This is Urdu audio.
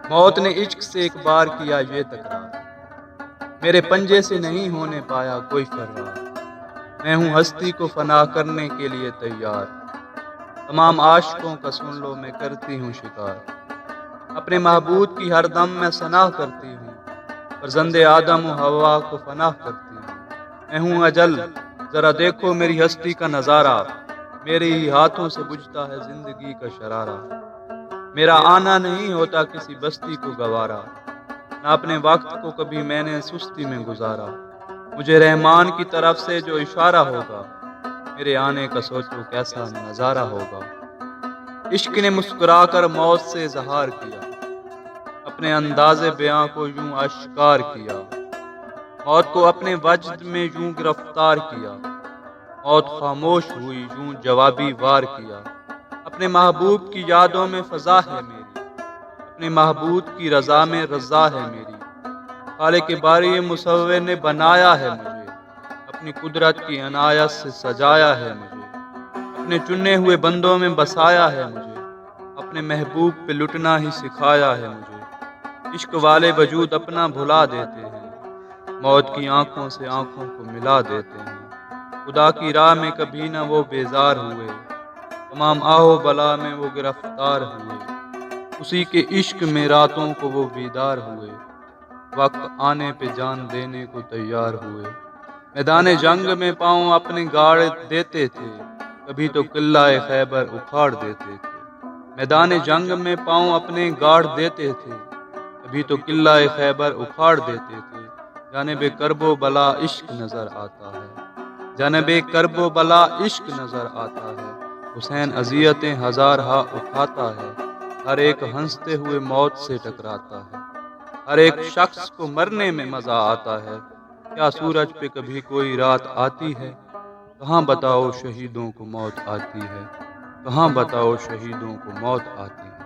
موت نے عشق سے ایک بار کیا یہ تکرار، میرے پنجے سے نہیں ہونے پایا کوئی فرار، میں ہوں ہستی کو فنا کرنے کے لیے تیار، تمام عاشقوں کا سن لو میں کرتی ہوں شکار، اپنے محبوب کی ہر دم میں ثنا کرتی ہوں، فرزند آدم و حوا کو فنا کرتی ہوں، میں ہوں اجل ذرا دیکھو میری ہستی کا نظارہ، میرے ہی ہاتھوں سے بجھتا ہے زندگی کا شرارہ، میرا آنا نہیں ہوتا کسی بستی کو گوارا، نہ اپنے وقت کو کبھی میں نے سستی میں گزارا، مجھے رحمان کی طرف سے جو اشارہ ہوگا، میرے آنے کا سوچو کیسا نظارہ ہوگا، عشق نے مسکرا کر موت سے اظہار کیا، اپنے انداز بیاں کو یوں اشکار کیا، موت کو اپنے وجد میں یوں گرفتار کیا، موت خاموش ہوئی یوں جوابی وار کیا، اپنے محبوب کی یادوں میں فضا ہے میری، اپنے محبوب کی رضا میں رضا ہے میری، خالق باری مصور نے بنایا ہے مجھے، اپنی قدرت کی عنایت سے سجایا ہے مجھے، اپنے چنے ہوئے بندوں میں بسایا ہے مجھے، اپنے محبوب پہ لٹنا ہی سکھایا ہے مجھے، عشق والے وجود اپنا بھلا دیتے ہیں، موت کی آنکھوں سے آنکھوں کو ملا دیتے ہیں، خدا کی راہ میں کبھی نہ وہ بیزار ہوئے، تمام آہو بلا میں وہ گرفتار ہوئے، اسی کے عشق میں راتوں کو وہ بیدار ہوئے، وقت آنے پہ جان دینے کو تیار ہوئے، میدان جنگ میں پاؤں اپنے گاڑ دیتے تھے، کبھی تو قلعہ خیبر اکھاڑ دیتے تھے، میدان جنگ میں پاؤں اپنے گاڑ دیتے تھے، کبھی تو قلعہ خیبر اکھاڑ دیتے تھے، جانب کرب و بلا عشق نظر آتا ہے، جانب کرب و بلا عشق نظر آتا ہے، حسین اذیتیں ہزارہا اٹھاتا ہے، ہر ایک ہنستے ہوئے موت سے ٹکراتا ہے، ہر ایک شخص کو مرنے میں مزہ آتا ہے، کیا سورج پہ کبھی کوئی رات آتی ہے؟ کہاں بتاؤ شہیدوں کو موت آتی ہے، کہاں بتاؤ شہیدوں کو موت آتی ہے۔